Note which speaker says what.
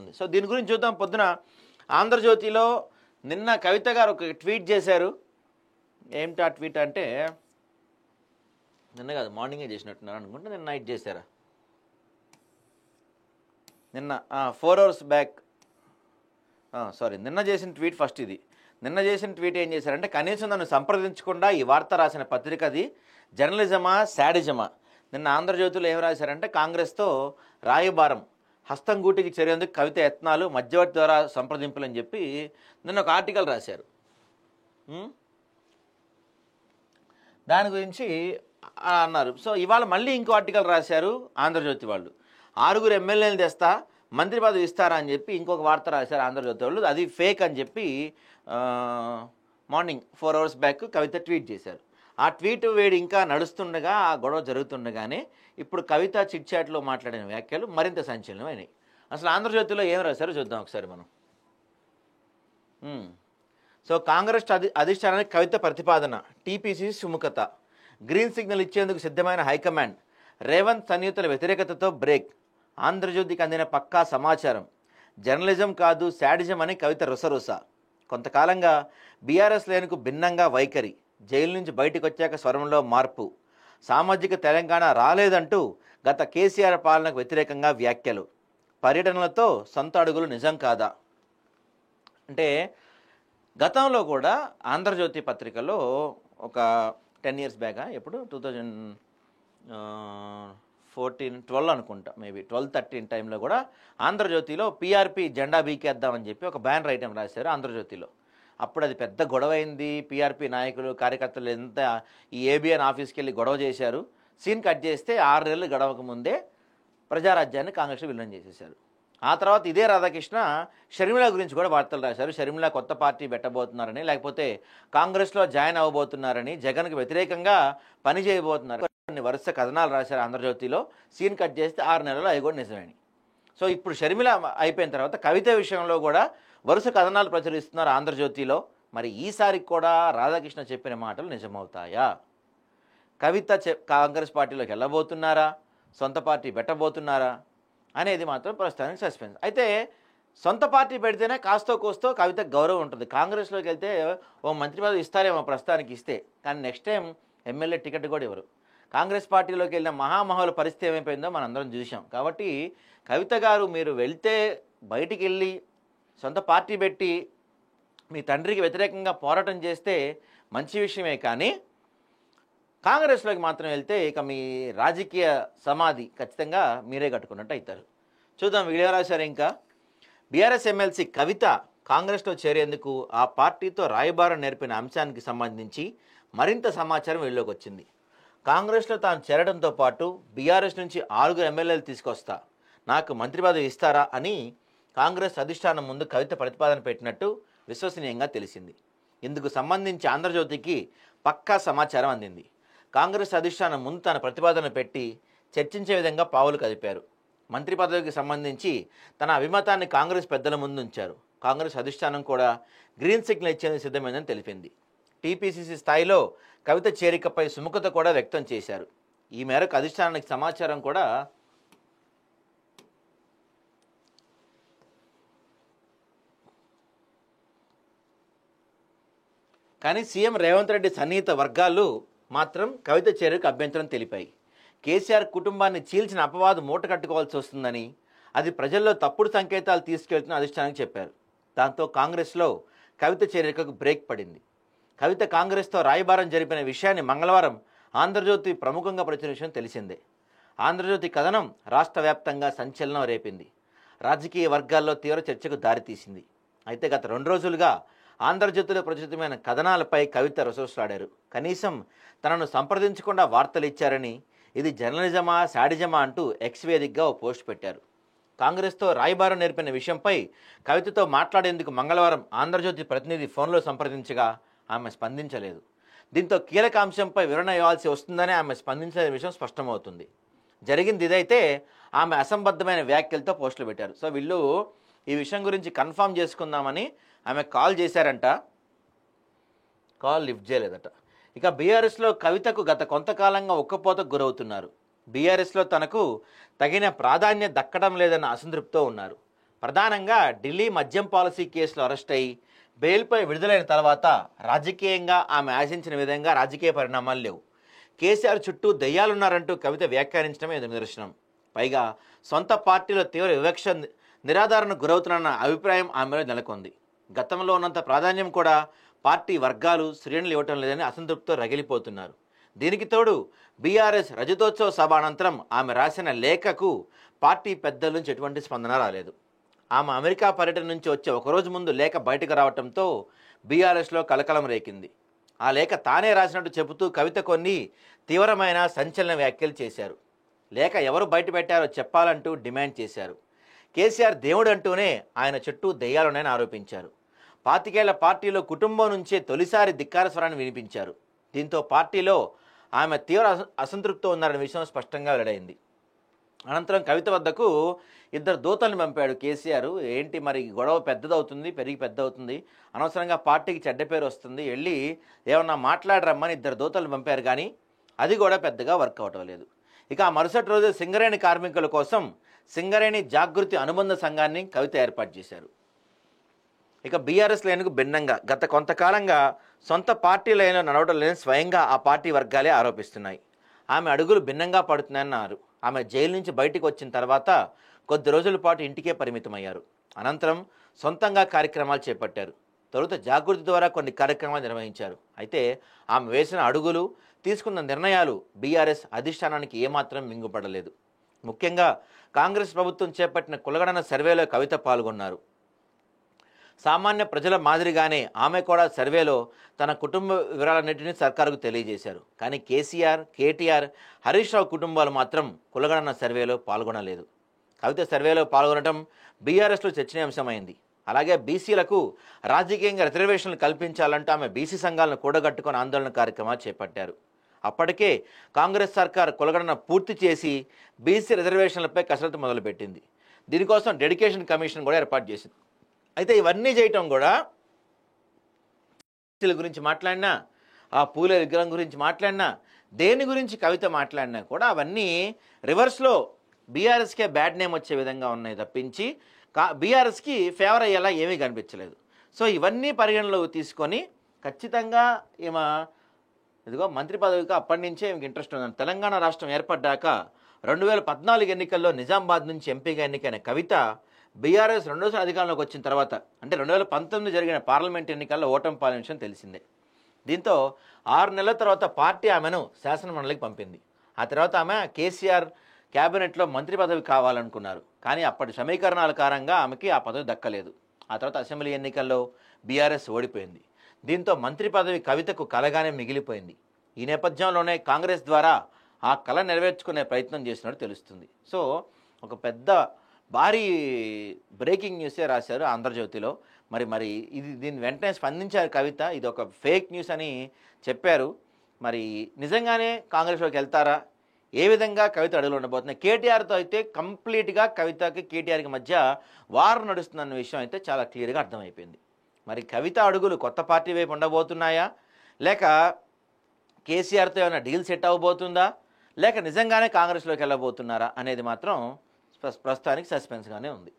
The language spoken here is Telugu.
Speaker 1: వస్తుంది. సో దీని గురించి చూద్దాం. పొద్దున ఆంధ్రజ్యోతిలో నిన్న కవిత గారు ఒక ట్వీట్ చేశారు. ఏమిటి ఆ ట్వీట్ అంటే, నిన్న కాదు మార్నింగే చేసినట్టున్నారు అనుకుంటే, నిన్న నైట్ చేశారా, నిన్న 4 hours బ్యాక్, సారీ నిన్న చేసిన ట్వీట్ ఫస్ట్ ఇది. నిన్న చేసిన ట్వీట్ ఏం చేశారంటే, కనీసం నన్ను సంప్రదించకుండా ఈ వార్త రాసిన పత్రిక అది జర్నలిజమా శాడిజమా. నిన్న ఆంధ్రజ్యోతిలో ఏం రాశారంటే, కాంగ్రెస్తో రాయబారం హస్తం గూటికి చేరేందుకు కవిత యత్నాలు మధ్యవర్తి ద్వారా సంప్రదింపులు అని చెప్పి నిన్న ఒక ఆర్టికల్ రాశారు. దాని గురించి అన్నారు. సో ఇవాళ మళ్ళీ ఇంకో ఆర్టికల్ రాశారు ఆంధ్రజ్యోతి వాళ్ళు. 6 ఎమ్మెల్యేలు తెస్తా, మంత్రి పదవి ఇస్తారా అని చెప్పి ఇంకొక వార్త రాశారు ఆంధ్రజ్యోతి వాళ్ళు. అది ఫేక్ అని చెప్పి మార్నింగ్ 4 hours బ్యాక్ కవిత ట్వీట్ చేశారు. ఆ ట్వీట్ వేడి ఇంకా నడుస్తుండగా, ఆ గొడవ జరుగుతుండగానే ఇప్పుడు కవిత చిట్ చాట్లో మాట్లాడిన వ్యాఖ్యలు మరింత సంచలనమైనవి. అసలు ఆంధ్రజ్యోతిలో ఏం రాశారో చూద్దాం ఒకసారి మనం. సో కాంగ్రెస్ అధిష్టానానికి కవిత ప్రతిపాదన, టీపీసీసీ సుముఖత, గ్రీన్ సిగ్నల్ ఇచ్చేందుకు సిద్ధమైన హైకమాండ్, రేవంత్ సన్నిహితుల వ్యతిరేకతతో బ్రేక్, ఆంధ్రజ్యోతికి అందిన పక్కా సమాచారం, జర్నలిజం కాదు శాడిజం అని కవిత రుసరుస, కొంతకాలంగా బీఆర్ఎస్ లేనుకు భిన్నంగా వైఖరి, జైలు నుంచి బయటకు వచ్చాక స్వరంలో మార్పు, సామాజిక తెలంగాణ రాలేదంటూ గత కేసీఆర్ పాలనకు వ్యతిరేకంగా వ్యాఖ్యలు, పర్యటనలతో సొంత అడుగులు నిజం కాదా. అంటే గతంలో కూడా ఆంధ్రజ్యోతి పత్రికలో ఒక 10 years బ్యాక్, ఎప్పుడు 2012 అనుకుంటా, మేబీ 12-13 టైంలో కూడా ఆంధ్రజ్యోతిలో పీఆర్పీ జెండా బీకేద్దామని చెప్పి ఒక బ్యానర్ ఐటెం రాశారు ఆంధ్రజ్యోతిలో. అప్పుడు అది పెద్ద గొడవ అయింది. పీఆర్పీ నాయకులు కార్యకర్తలు ఎంత ఈ ఏబిఎన్ ఆఫీస్కి వెళ్ళి గొడవ చేశారు. సీన్ కట్ చేస్తే 6 నెలలు గడవక ముందే ప్రజారాజ్యాన్ని కాంగ్రెస్ విలీనం చేసేశారు. ఆ తర్వాత ఇదే రాధాకృష్ణ షర్మిల గురించి కూడా వార్తలు రాశారు. షర్మిల కొత్త పార్టీ పెట్టబోతున్నారని, లేకపోతే కాంగ్రెస్లో జాయిన్ అవ్వబోతున్నారని, జగన్కు వ్యతిరేకంగా పని చేయబోతున్నారు, కొన్ని వరుస కథనాలు రాశారు ఆంధ్రజ్యోతిలో. సీన్ కట్ చేస్తే 6 నెలలు అవి కూడా నిజమేని. సో ఇప్పుడు షర్మిల అయిపోయిన తర్వాత కవిత విషయంలో కూడా వరుస కథనాలు ప్రచురిస్తున్నారు ఆంధ్రజ్యోతిలో. మరి ఈసారి కూడా రాధాకృష్ణ చెప్పిన మాటలు నిజమవుతాయా? కవిత కాంగ్రెస్ పార్టీలోకి వెళ్ళబోతున్నారా, సొంత పార్టీ పెట్టబోతున్నారా అనేది మాత్రం ప్రస్తుతానికి సస్పెన్స్. అయితే సొంత పార్టీ పెడితేనే కాస్తో కోస్తో కవితకు గౌరవం ఉంటుంది. కాంగ్రెస్లోకి వెళ్తే ఓ మంత్రి పదవి ఇస్తారేమో ప్రస్తుతానికి ఇస్తే, కానీ నెక్స్ట్ టైం ఎమ్మెల్యే టికెట్ కూడా ఇవ్వరు. కాంగ్రెస్ పార్టీలోకి వెళ్ళిన మహామహుల పరిస్థితి ఏమైపోయిందో మనం అందరం చూసాం. కాబట్టి కవిత గారు మీరు వెళ్తే బయటికి వెళ్ళి సొంత పార్టీ పెట్టి మీ తండ్రికి వ్యతిరేకంగా పోరాటం చేస్తే మంచి విషయమే, కానీ కాంగ్రెస్లోకి మాత్రం వెళ్తే ఇక మీ రాజకీయ సమాధి ఖచ్చితంగా మీరే కట్టుకున్నట్టు అవుతారు. చూద్దాం వీడియో రాశారు. ఇంకా బీఆర్ఎస్ ఎమ్మెల్సీ కవిత కాంగ్రెస్లో చేరేందుకు ఆ పార్టీతో రాయబారం నేర్పిన అంశానికి సంబంధించి మరింత సమాచారం వెలుగులోకి వచ్చింది. కాంగ్రెస్లో తాను చేరడంతో పాటు బీఆర్ఎస్ నుంచి 6 ఎమ్మెల్యేలు తీసుకొస్తా, నాకు మంత్రి పదవి ఇస్తారా అని కాంగ్రెస్ అధిష్టానం ముందు కవిత ప్రతిపాదన పెట్టినట్టు విశ్వసనీయంగా తెలిసింది. ఇందుకు సంబంధించి ఆంధ్రజ్యోతికి పక్కా సమాచారం అందింది. కాంగ్రెస్ అధిష్టానం ముందు తన ప్రతిపాదన పెట్టి చర్చించే విధంగా పావులు కదిపారు. మంత్రి పదవికి సంబంధించి తన అభిమతాన్ని కాంగ్రెస్ పెద్దల ముందు ఉంచారు. కాంగ్రెస్ అధిష్టానం కూడా గ్రీన్ సిగ్నల్ ఇచ్చేందుకు సిద్ధమైందని తెలిపింది. టీపీసీసీ స్థాయిలో కవిత చేరికపై సుముఖత కూడా వ్యక్తం చేశారు. ఈ మేరకు అధిష్టానానికి సమాచారం కూడా కానీ సీఎం రేవంత్ రెడ్డి సన్నిహిత వర్గాలు మాత్రం కవిత చేరికకు అభ్యంతరం తెలిపాయి. కేసీఆర్ కుటుంబాన్ని చీల్చిన అపవాదు మూట కట్టుకోవాల్సి వస్తుందని, అది ప్రజల్లో తప్పుడు సంకేతాలు తీసుకెళ్తున్న అధిష్టానానికి చెప్పారు. దాంతో కాంగ్రెస్లో కవిత చేరికకు బ్రేక్ పడింది. కవిత కాంగ్రెస్తో రాయబారం జరిపిన విషయాన్ని మంగళవారం ఆంధ్రజ్యోతి ప్రముఖంగా ప్రచురించిన విషయం తెలిసిందే. ఆంధ్రజ్యోతి కథనం రాష్ట్ర వ్యాప్తంగా సంచలనం రేపింది. రాజకీయ వర్గాల్లో తీవ్ర చర్చకు దారితీసింది. అయితే గత 2 రోజులుగా ఆంధ్రజ్యోతిలో ప్రచురితమైన కథనాలపై కవిత రుసరుసలాడారు. కనీసం తనను సంప్రదించకుండా వార్తలు ఇచ్చారని, ఇది జర్నలిజమా శాడిజమా అంటూ ఎక్స్ వేదికగా ఓ పోస్ట్ పెట్టారు. కాంగ్రెస్తో రాయబారం నేర్పిన విషయంపై కవితతో మాట్లాడేందుకు మంగళవారం ఆంధ్రజ్యోతి ప్రతినిధి ఫోన్లో సంప్రదించగా ఆమె స్పందించలేదు. దీంతో కీలక అంశంపై వివరణ ఇవ్వాల్సి వస్తుందని ఆమె స్పందించిన విషయం స్పష్టమవుతుంది. జరిగింది ఇదైతే ఆమె అసంబద్ధమైన వ్యాఖ్యలతో పోస్టులు పెట్టారు. సో వీళ్ళు ఈ విషయం గురించి కన్ఫర్మ్ చేసుకుందామని ఆమె కాల్ చేశారంట, కాల్ లిఫ్ట్ చేయలేదట. ఇక బీఆర్ఎస్లో కవితకు గత కొంతకాలంగా ఉక్కపోతకు గురవుతున్నారు. బీఆర్ఎస్లో తనకు తగిన ప్రాధాన్యత దక్కడం లేదన్న అసంతృప్తితో ఉన్నారు. ప్రధానంగా ఢిల్లీ మద్యం పాలసీ కేసులో అరెస్ట్ అయ్యి బెయిల్పై విడుదలైన తర్వాత రాజకీయంగా ఆమె ఆశించిన విధంగా రాజకీయ పరిణామాలు లేవు. కేసీఆర్ చుట్టూ దెయ్యాలున్నారంటూ కవిత వ్యాఖ్యానించడమే నిదర్శనం. పైగా సొంత పార్టీలో తీవ్ర వివక్ష నిరాధారణకు గురవుతున్న అభిప్రాయం ఆమెలో నెలకొంది. గతంలో ఉన్నంత ప్రాధాన్యం కూడా పార్టీ వర్గాలు శ్రేణులు ఇవ్వటం లేదని అసంతృప్తితో రగిలిపోతున్నారు. దీనికి తోడు బీఆర్ఎస్ రజతోత్సవ సభ అనంతరం ఆమె రాసిన లేఖకు పార్టీ పెద్దల నుంచి ఎటువంటి స్పందన రాలేదు. ఆమె అమెరికా పర్యటన నుంచి వచ్చే ఒకరోజు ముందు లేఖ బయటకు రావడంతో బీఆర్ఎస్లో కలకలం రేకింది. ఆ లేఖ తానే రాసినట్టు చెబుతూ కవిత కొన్ని తీవ్రమైన సంచలన వ్యాఖ్యలు చేశారు. లేఖ ఎవరు బయట పెట్టారో చెప్పాలంటూ డిమాండ్ చేశారు. కేసీఆర్ దేవుడు అంటూనే ఆయన చుట్టూ దెయ్యాలున్నాయని ఆరోపించారు. 25 ఏళ్ల పార్టీలో కుటుంబం నుంచే తొలిసారి ధిక్కార స్వరాన్ని వినిపించారు. దీంతో పార్టీలో ఆమె తీవ్ర అసంతృప్తితో ఉన్నారనే విషయం స్పష్టంగా వెల్లడైంది. అనంతరం కవిత వద్దకు 2 దూతలను పంపాడు కేసీఆర్. ఏంటి మరి గొడవ పెద్దదవుతుంది, పెరిగి పెద్దవుతుంది, అనవసరంగా పార్టీకి చెడ్డ పేరు వస్తుంది, వెళ్ళి ఏమన్నా మాట్లాడరమ్మని 2 దూతలను పంపారు. కానీ అది కూడా పెద్దగా వర్కౌట్ అవ్వలేదు. ఇక ఆ మరుసటి రోజు సింగరేణి కార్మికుల కోసం సింగరేణి జాగృతి అనుబంధ సంఘాన్ని కవిత ఏర్పాటు చేశారు. ఇక బీఆర్ఎస్ లైన్కు భిన్నంగా గత కొంతకాలంగా సొంత పార్టీ లైన్లో నడవడం లేని స్వయంగా ఆ పార్టీ వర్గాలే ఆరోపిస్తున్నాయి. ఆమె అడుగులు భిన్నంగా పడుతున్నాయన్నారు. ఆమె జైలు నుంచి బయటికి వచ్చిన తర్వాత కొద్ది రోజుల పాటు ఇంటికే పరిమితమయ్యారు. అనంతరం సొంతంగా కార్యక్రమాలు చేపట్టారు. తొలుత జాగృతి ద్వారా కొన్ని కార్యక్రమాలు నిర్వహించారు. అయితే ఆమె వేసిన అడుగులు, తీసుకున్న నిర్ణయాలు బీఆర్ఎస్ అధిష్టానానికి ఏమాత్రం మింగుపడలేదు. ముఖ్యంగా కాంగ్రెస్ ప్రభుత్వం చేపట్టిన కులగణన సర్వేలో కవిత పాల్గొన్నారు. సామాన్య ప్రజల మాదిరిగానే ఆమె కూడా సర్వేలో తన కుటుంబ వివరాలన్నింటినీ సర్కారుకు తెలియజేశారు. కానీ కేసీఆర్, కేటీఆర్, హరీష్ రావు కుటుంబాలు మాత్రం కులగణన సర్వేలో పాల్గొనలేదు. కవిత సర్వేలో పాల్గొనడం బీఆర్ఎస్లో చర్చనీయాంశమైంది. అలాగే బీసీలకు రాజకీయంగా రిజర్వేషన్లు కల్పించాలంటూ ఆమె బీసీ సంఘాలను కూడగట్టుకుని ఆందోళన కార్యక్రమాలు చేపట్టారు. అప్పటికే కాంగ్రెస్ సర్కార్ కులగణన పూర్తి చేసి బీసీ రిజర్వేషన్లపై కసరత్తు మొదలుపెట్టింది. దీనికోసం డెడికేషన్ కమిషన్ కూడా ఏర్పాటు చేసింది. అయితే ఇవన్నీ చేయటం కూడా గురించి మాట్లాడినా, ఆ పూల విగ్రహం గురించి మాట్లాడినా, దేని గురించి కవిత మాట్లాడినా కూడా అవన్నీ రివర్స్లో బీఆర్ఎస్కే బ్యాడ్ నేమ్ వచ్చే విధంగా ఉన్నాయి తప్పించి బీఆర్ఎస్కి ఫేవర్ అయ్యేలా ఏమీ కనిపించలేదు. సో ఇవన్నీ పరిగణలోకి తీసుకొని ఖచ్చితంగా ఈమె ఇదిగో మంత్రి పదవికి అప్పటి నుంచే ఈమెకి ఇంట్రెస్ట్ ఉందని. తెలంగాణ రాష్ట్రం ఏర్పడ్డాక 2014 ఎన్నికల్లో నిజామాబాద్ నుంచి ఎంపీగా ఎన్నికైన కవిత బీఆర్ఎస్ రెండోసారి అధికారంలోకి వచ్చిన తర్వాత అంటే 2019 జరిగిన పార్లమెంట్ ఎన్నికల్లో ఓటమి పాలన విషయం తెలిసిందే. దీంతో 6 నెలల తర్వాత పార్టీ ఆమెను శాసనమండలికి పంపింది. ఆ తర్వాత ఆమె కేసీఆర్ క్యాబినెట్లో మంత్రి పదవి కావాలనుకున్నారు. కానీ అప్పటి సమీకరణాల కారణంగా ఆమెకి ఆ పదవి దక్కలేదు. ఆ తర్వాత అసెంబ్లీ ఎన్నికల్లో బీఆర్ఎస్ ఓడిపోయింది. దీంతో మంత్రి పదవి కవితకు కలగానే మిగిలిపోయింది. ఈ నేపథ్యంలోనే కాంగ్రెస్ ద్వారా ఆ కళ నెరవేర్చుకునే ప్రయత్నం చేసినట్టు తెలుస్తుంది. సో ఒక పెద్ద భారీ బ్రేకింగ్ న్యూసే రాశారు ఆంధ్రజ్యోతిలో. మరి దీన్ని వెంటనే స్పందించారు కవిత. ఇది ఒక ఫేక్ న్యూస్ అని చెప్పారు. మరి నిజంగానే కాంగ్రెస్లోకి వెళ్తారా? ఏ విధంగా కవిత అడుగులు ఉండబోతున్నాయి? కేటీఆర్తో అయితే కంప్లీట్గా కవితకి కేటీఆర్కి మధ్య వార్ నడుస్తుందన్న విషయం అయితే చాలా క్లియర్గా అర్థమైపోయింది. మరి కవిత అడుగులు కొత్త పార్టీ వైపు ఉండబోతున్నాయా, లేక కేసీఆర్తో ఏమైనా డీల్ సెట్ అవ్వబోతుందా, లేక నిజంగానే కాంగ్రెస్లోకి వెళ్ళబోతున్నారా అనేది మాత్రం ప్రస్తుతానికి సస్పెన్స్గానే ఉంది.